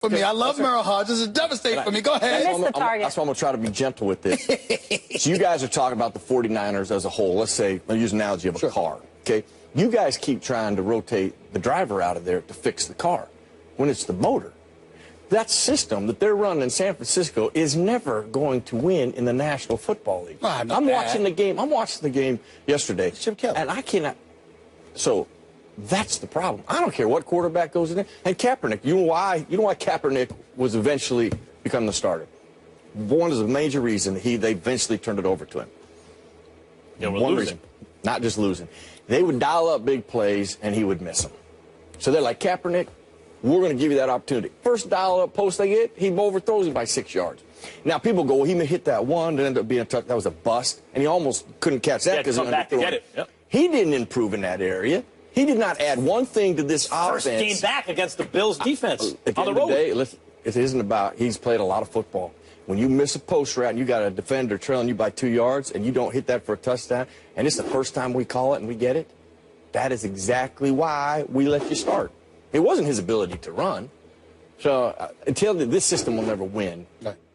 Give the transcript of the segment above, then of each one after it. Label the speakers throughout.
Speaker 1: for me. I love Merle Hodges. It's devastating for me. Go ahead.
Speaker 2: That's why I'm going to try to be gentle with this. So you guys are talking about the 49ers as a whole. Let's say, I'll use an analogy of a car, okay? You guys keep trying to rotate the driver out of there to fix the car when it's the motor. That system that they're running in San Francisco is never going to win in the National Football League. I'm watching the game. I'm watching the game yesterday, and I cannot. So that's the problem. I don't care what quarterback goes in there. And Kaepernick, you know why Kaepernick was eventually become the starter? One is a major reason they eventually turned it over to him.
Speaker 3: Yeah, we're
Speaker 2: One
Speaker 3: losing.
Speaker 2: reason, not just losing. They would dial up big plays, and he would miss them. So they're like, Kaepernick, we're going to give you that opportunity. First dial-up post they get, he overthrows him by 6 yards. Now, people go, well, he hit that one, it ended up being a touch. That was a bust, and he almost couldn't catch that because he underthrew it.
Speaker 3: Yep.
Speaker 2: He didn't improve in that area. He did not add one thing to this offense.
Speaker 3: First game back against the Bills' defense
Speaker 2: At the
Speaker 3: on the
Speaker 2: end of
Speaker 3: road.
Speaker 2: the day, it isn't about, he's played a lot of football. When you miss a post route and you got a defender trailing you by 2 yards and you don't hit that for a touchdown, and it's the first time we call it and we get it, that is exactly why we let you start. It wasn't his ability to run. So until this system will never win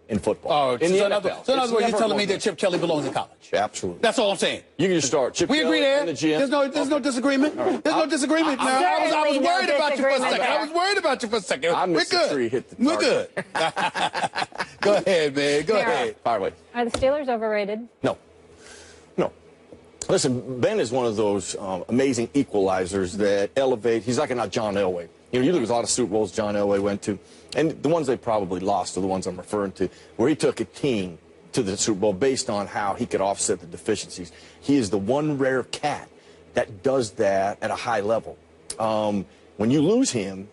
Speaker 2: in football.
Speaker 1: In the NFL. So in other words, you're telling me that Chip Kelly belongs in college?
Speaker 2: Absolutely.
Speaker 1: That's all I'm saying.
Speaker 2: You can just start. Chip
Speaker 1: We
Speaker 2: Kelly
Speaker 1: agree there.
Speaker 2: in the gym.
Speaker 1: There's no disagreement. There's no disagreement. Now, I was worried about you for a second. I was worried about you for a second.
Speaker 2: I missed the tree, hit the target.
Speaker 1: We're good. Go ahead, man. Go ahead.
Speaker 2: Fire away.
Speaker 4: Are the Steelers overrated?
Speaker 2: No. Listen, Ben is one of those amazing equalizers that elevate. He's like a John Elway. You know, you look at a lot of Super Bowls John Elway went to, and the ones they probably lost are the ones I'm referring to, where he took a team to the Super Bowl based on how he could offset the deficiencies. He is the one rare cat that does that at a high level. When you lose him,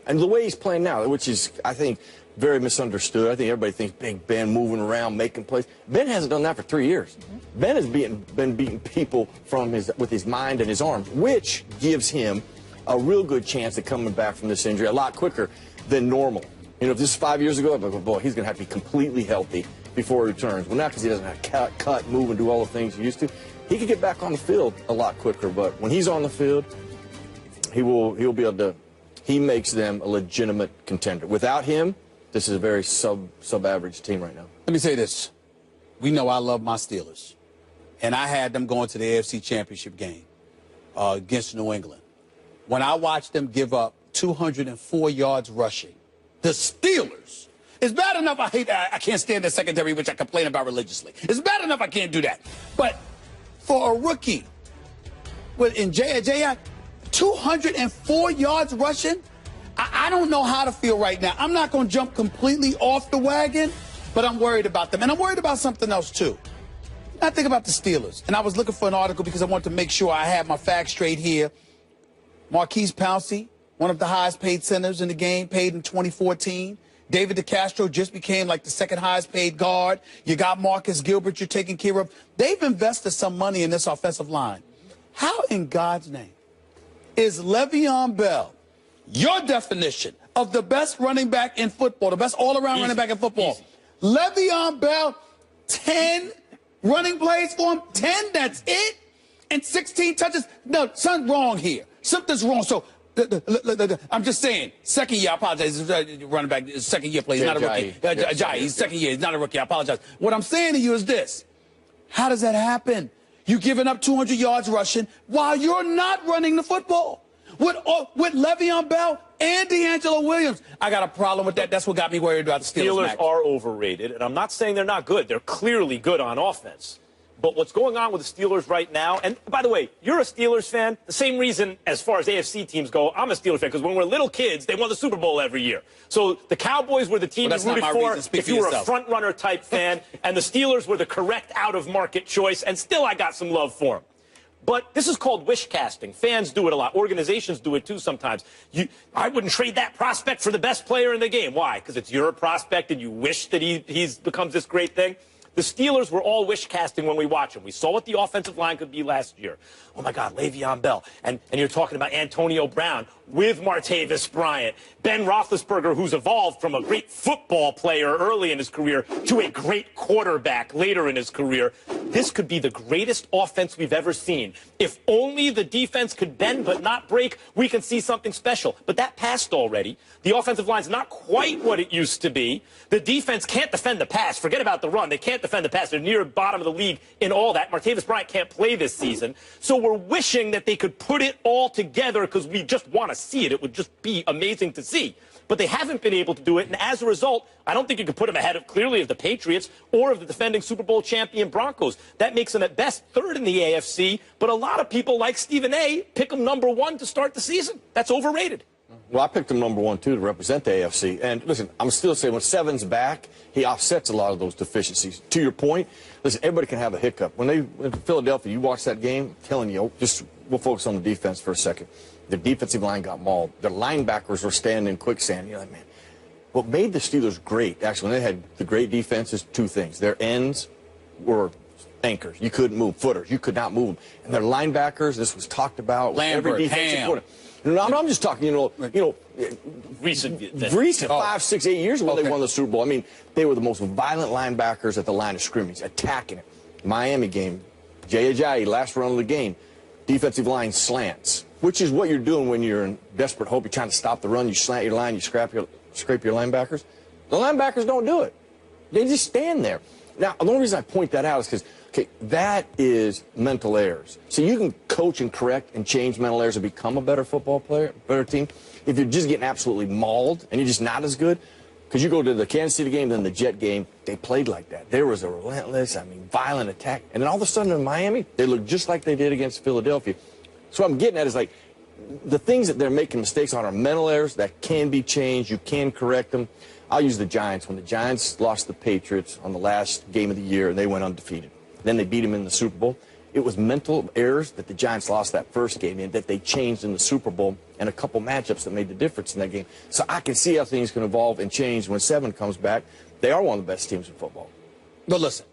Speaker 2: and the way he's playing now, which is, I think, very misunderstood. I think everybody thinks Big Ben moving around, making plays. Ben hasn't done that for 3 years. Ben has been beating people with his mind and his arms, which gives him a real good chance of coming back from this injury a lot quicker than normal. You know, if this is 5 years ago, I'd be like, boy, he's going to have to be completely healthy before he returns. Well, not because he doesn't have to cut, move, and do all the things he used to. He could get back on the field a lot quicker, but when he's on the field, he'll be able to. He makes them a legitimate contender. Without him, this is a very sub-average team right now.
Speaker 1: Let me say this. We know I love my Steelers. And I had them going to the AFC Championship game against New England. When I watched them give up 204 yards rushing, the Steelers, it's bad enough I can't stand the secondary, which I complain about religiously. It's bad enough I can't do that. But for a rookie, in J.I., 204 yards rushing, I don't know how to feel right now. I'm not going to jump completely off the wagon, but I'm worried about them. And I'm worried about something else, too. I think about the Steelers, and I was looking for an article because I wanted to make sure I had my facts straight here. Marquise Pouncey, one of the highest paid centers in the game, paid in 2014. David DeCastro just became like the second highest paid guard. You got Marcus Gilbert you're taking care of. They've invested some money in this offensive line. How in God's name is Le'Veon Bell your definition of the best running back in football, the best all-around running back in football? Le'Veon Bell, 10 running plays for him, 10, that's it? And 16 touches? No, something's wrong here. Something's wrong. So, I'm just saying, second year, I apologize, running back, second year play, he's not a rookie. Jai, he's second year, he's not a rookie, I apologize. What I'm saying to you is this. How does that happen? You're giving up 200 yards rushing while you're not running the football. With Le'Veon Bell and D'Angelo Williams. I got a problem with that. That's what got me worried about the Steelers.
Speaker 3: Steelers are overrated, and I'm not saying they're not good. They're clearly good on offense. But what's going on with the Steelers right now, and by the way, you're a Steelers fan, the same reason as far as AFC teams go, I'm a Steelers fan, because when we're little kids, they won the Super Bowl every year. So the Cowboys were the team you rooted for if you were a front-runner type fan, and the Steelers were the correct out-of-market choice, and still I got some love for them. But this is called wish casting. Fans do it a lot. Organizations do it too sometimes. I wouldn't trade that prospect for the best player in the game. Why? Because it's your prospect and you wish that he becomes this great thing. The Steelers were all wish casting when we watch them. We saw what the offensive line could be last year. Oh my God, Le'Veon Bell. And you're talking about Antonio Brown with Martavis Bryant. Ben Roethlisberger, who's evolved from a great football player early in his career to a great quarterback later in his career. This could be the greatest offense we've ever seen. If only the defense could bend but not break, we can see something special. But that passed already. The offensive line's not quite what it used to be. The defense can't defend the pass. Forget about the run. They can't defend the pass. They're near the bottom of the league in all that. Martavis Bryant can't play this season. So we're wishing that they could put it all together because we just want to see it. It would just be amazing to see. But they haven't been able to do it, and as a result, I don't think you can put them ahead of, clearly, of the Patriots or of the defending Super Bowl champion Broncos. That makes them, at best, third in the AFC, but a lot of people, like Stephen A., pick them #1 to start the season. That's overrated.
Speaker 2: Well, I picked him #1, too, to represent the AFC. And, listen, I'm still saying when Seven's back, he offsets a lot of those deficiencies. To your point, listen, everybody can have a hiccup. When they went to Philadelphia, you watch that game, I'm telling you, we'll focus on the defense for a second. Their defensive line got mauled. Their linebackers were standing in quicksand. You're like, man, what made the Steelers great, actually, when they had the great defenses, two things. Their ends were anchors. You couldn't move. Footers. You could not move them. And their linebackers, this was talked about.
Speaker 1: Lambert,
Speaker 2: every defensive
Speaker 1: Ham.
Speaker 2: quarter. No, I'm just talking,
Speaker 3: Recent
Speaker 2: 5, 6, 8 years ago they won the Super Bowl. I mean, they were the most violent linebackers at the line of scrimmage, attacking it. Miami game, Jay Ajayi, last run of the game, defensive line slants, which is what you're doing when you're in desperate hope. You're trying to stop the run. You slant your line. You scrape your linebackers. The linebackers don't do it. They just stand there. Now, the only reason I point that out is because, okay, that is mental errors. So you can coach and correct and change mental errors and become a better football player, better team. If you're just getting absolutely mauled and you're just not as good, because you go to the Kansas City game, then the Jet game, they played like that. There was a relentless, violent attack. And then all of a sudden in Miami, they looked just like they did against Philadelphia. So what I'm getting at is, like, the things that they're making mistakes on are mental errors that can be changed. You can correct them. I'll use the Giants. When the Giants lost the Patriots on the last game of the year, and they went undefeated. Then they beat them in the Super Bowl. It was mental errors that the Giants lost that first game in that they changed in the Super Bowl, and a couple matchups that made the difference in that game. So I can see how things can evolve and change when Seven comes back. They are one of the best teams in football.
Speaker 1: But listen,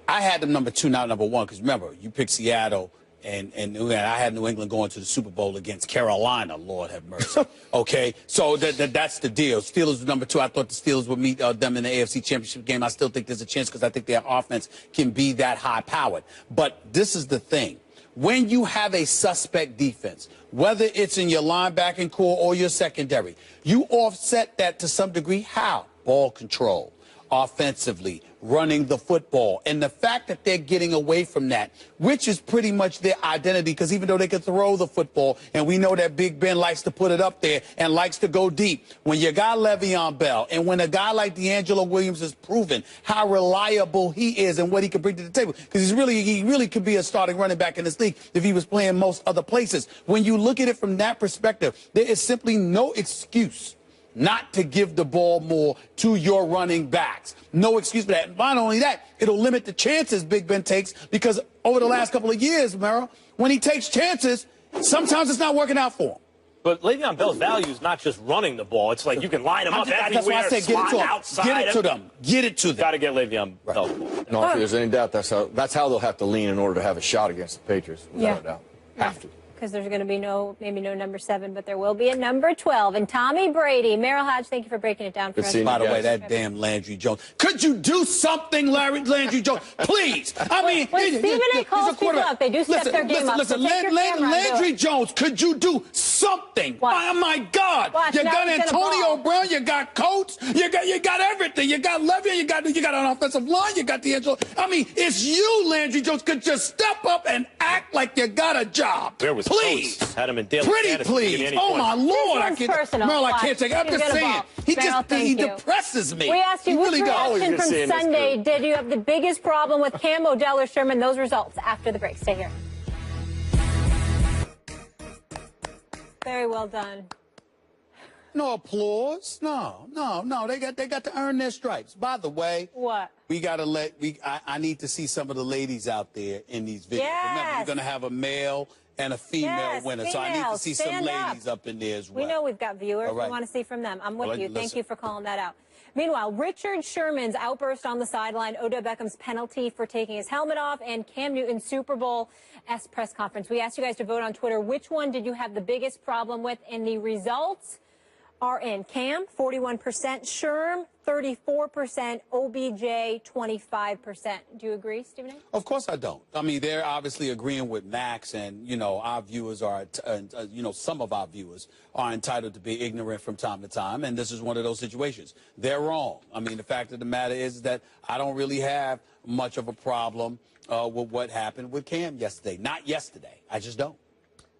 Speaker 1: I had them #2, not #1, because remember, you picked Seattle, and I had New England going to the Super Bowl against Carolina. Lord have mercy. Okay, so that's the deal. Steelers were #2. I thought the Steelers would meet them in the AFC Championship game. I still think there's a chance because I think their offense can be that high-powered. But this is the thing. When you have a suspect defense, whether it's in your linebacking core or your secondary, you offset that to some degree. How? Ball control, offensively, running the football. And the fact that they're getting away from that, which is pretty much their identity, because even though they can throw the football, and we know that Big Ben likes to put it up there and likes to go deep, when you got Le'Veon Bell and when a guy like D'Angelo Williams has proven how reliable he is and what he can bring to the table, because he really could be a starting running back in this league if he was playing most other places. When you look at it from that perspective, there is simply no excuse not to give the ball more to your running backs. No excuse for that. And not only that, it'll limit the chances Big Ben takes, because over the last couple of years, Merrill, when he takes chances, sometimes it's not working out for him.
Speaker 3: But Le'Veon Bell's value is not just running the ball. It's like you can line him up everywhere,
Speaker 1: that's why I said get it to them.
Speaker 3: outside.
Speaker 1: Get it to them. Get it to them.
Speaker 3: Got to get Le'Veon Bell the ball.
Speaker 2: No, if there's any doubt, that's how they'll have to lean in order to have a shot against the Patriots, without a doubt. Have to.
Speaker 4: Because there's going to be maybe no #7, but there will be a #12. And Tommy Brady. Merrill Hodge, thank you for breaking it down for us.
Speaker 1: By the way, that damn Landry Jones. Could you do something, Landry Jones? Please. I mean,
Speaker 4: when Stephen A. calls people up, they do step their game up.
Speaker 1: Listen, Landry Jones, could you do something? Oh, my God. You got Antonio Brown, you got Coates, you got everything. You got Le'Veon, you got an offensive line, you got D'Angelo. I mean, it's you, Landry Jones. Could you step up and act like you got a job? Please.
Speaker 3: Coates. Had him in daily
Speaker 1: Pretty
Speaker 3: fantasy
Speaker 1: please.
Speaker 3: at any
Speaker 1: Oh,
Speaker 3: point.
Speaker 1: my Lord. I can't take it. I'm
Speaker 4: He's
Speaker 1: just saying. He
Speaker 4: you.
Speaker 1: depresses me.
Speaker 4: We asked you,
Speaker 1: He
Speaker 4: which
Speaker 1: really does.
Speaker 4: reaction from Sunday did you have the biggest problem with Cam, Odell, or Sherman? Those results after the break. Stay here. Very well done.
Speaker 1: No applause. No. They got to earn their stripes. By the way,
Speaker 4: What?
Speaker 1: we gotta I need to see some of the ladies out there in these videos.
Speaker 4: Yes.
Speaker 1: Remember, we're gonna have a male and a female winner. So I need to see some ladies up in there as well.
Speaker 4: We know we've got viewers.
Speaker 1: Right.
Speaker 4: We want to see from them. I'm with you.
Speaker 1: Listen.
Speaker 4: Thank you for calling that out. Meanwhile, Richard Sherman's outburst on the sideline, Odell Beckham's penalty for taking his helmet off, and Cam Newton's Super Bowl-esque press conference. We asked you guys to vote on Twitter. Which one did you have the biggest problem with? And the results are in. Cam, 41%, Sherm, 34%, OBJ, 25%. Do you agree, Stephen A?
Speaker 1: Of course I don't. I mean, they're obviously agreeing with Max, and, you know, our viewers are, some of our viewers are entitled to be ignorant from time to time, and this is one of those situations. They're wrong. I mean, the fact of the matter is that I don't really have much of a problem with what happened with Cam yesterday. Not yesterday. I just don't.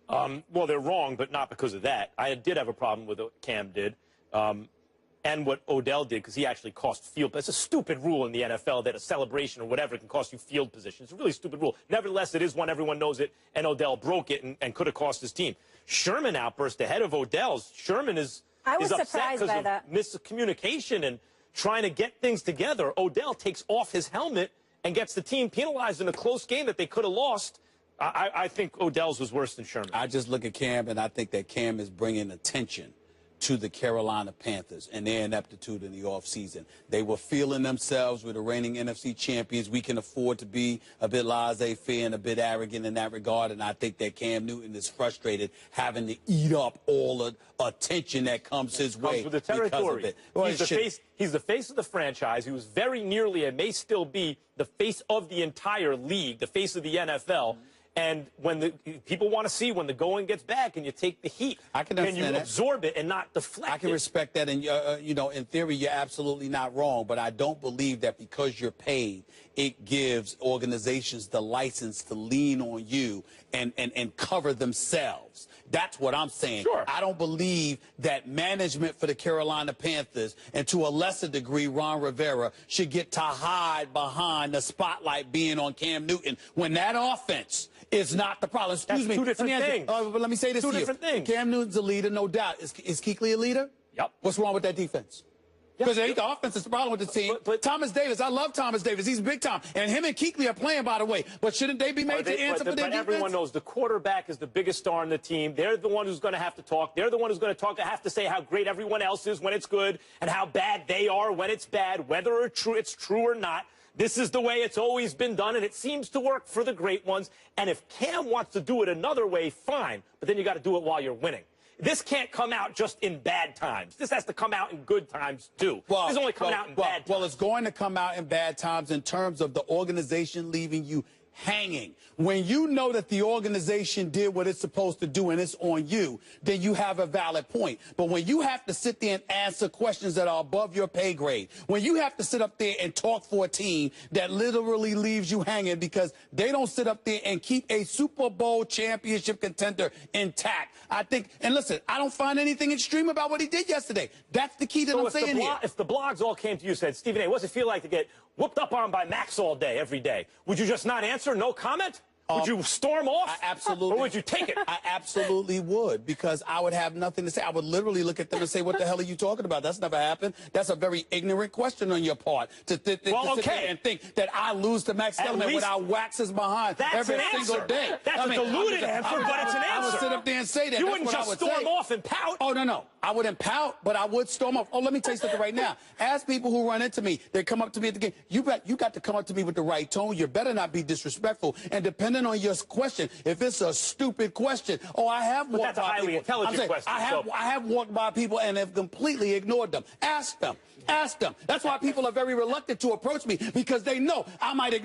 Speaker 3: Well, they're wrong, but not because of that. I did have a problem with what Cam did and what Odell did, because he actually cost field. That's a stupid rule in the NFL that a celebration or whatever can cost you field position. It's a really stupid rule. Nevertheless, it is one. Everyone knows it, and Odell broke it and could have cost his team. Sherman outburst ahead of Odell's. Sherman is upset because of miscommunication and trying to get things together. Odell takes off his helmet and gets the team penalized in a close game that they could have lost. I think Odell's was worse than Sherman.
Speaker 1: I just look at Cam, and I think that Cam is bringing attention to the Carolina Panthers and their ineptitude in the offseason. They were feeling themselves with the reigning NFC champions. We can afford to be a bit laissez-faire and a bit arrogant in that regard, and I think that Cam Newton is frustrated having to eat up all the attention that comes his way
Speaker 3: with the territory.
Speaker 1: because of it. Well,
Speaker 3: He's the face of the franchise. He was very nearly and may still be the face of the entire league, the face of the NFL. And when the people want to see when the going gets bad, can you take the heat?
Speaker 1: I can
Speaker 3: you absorb it and not deflect it?
Speaker 1: I can respect that, and you know, in theory, you're absolutely not wrong. But I don't believe that because you're paid, it gives organizations the license to lean on you and cover themselves. That's what I'm saying.
Speaker 3: Sure.
Speaker 1: I don't believe that management for the Carolina Panthers, and to a lesser degree, Ron Rivera, should get to hide behind the spotlight being on Cam Newton when that offense is not the problem. Excuse me.
Speaker 3: Two different things.
Speaker 1: But let me say this to you.
Speaker 3: Two different things.
Speaker 1: Cam Newton's a leader, no doubt. Is Kuechly a leader?
Speaker 3: Yep.
Speaker 1: What's wrong with that defense? Because it ain't the offense that's the problem with the team.
Speaker 3: But
Speaker 1: Thomas Davis, I love Thomas Davis. He's big time. And him and Kuechly are playing, by the way. But shouldn't they be made to answer for their defense?
Speaker 3: Everyone knows the quarterback is the biggest star on the team. They're the one who's going to have to talk. They're the one who's going to have to say how great everyone else is when it's good and how bad they are when it's bad, whether it's true or not. This is the way it's always been done, and it seems to work for the great ones. And if Cam wants to do it another way, fine. But then you got to do it while you're winning. This can't come out just in bad times. This has to come out in good times, too. This is only coming out in bad times.
Speaker 1: Well, it's going to come out in bad times in terms of the organization leaving you hanging. When you know that the organization did what it's supposed to do and it's on you, then you have a valid point. But when you have to sit there and answer questions that are above your pay grade, when you have to sit up there and talk for a team that literally leaves you hanging because they don't sit up there and keep a Super Bowl championship contender intact, I think, and listen, I don't find anything extreme about what he did yesterday. That's the key that I'm saying here.
Speaker 3: If the blogs all came to you and said, Stephen A., what's it feel like to get whooped up on by Max all day, every day? Would you just not answer? No comment? Would you storm off?
Speaker 1: I absolutely.
Speaker 3: Or would you take it?
Speaker 1: I absolutely would, because I would have nothing to say. I would literally look at them and say, what the hell are you talking about? That's never happened. That's a very ignorant question on your part to sit there and think that I lose to Max Kellerman when I wax his behind every single day.
Speaker 3: That's a diluted answer, but it's an answer.
Speaker 1: I would sit up there and say that.
Speaker 3: You wouldn't just storm off and pout.
Speaker 1: Oh, no. I wouldn't pout, but I would storm off. Oh, let me tell you something right now. Ask people who run into me. They come up to me at the game. You got to come up to me with the right tone. You better not be disrespectful. And depending on your question, if it's a stupid question, I have walked by people.
Speaker 3: That's a highly intelligent question.
Speaker 1: I have walked by people and have completely ignored them. Ask them. Ask them. That's why people are very reluctant to approach me, because they know I might ignore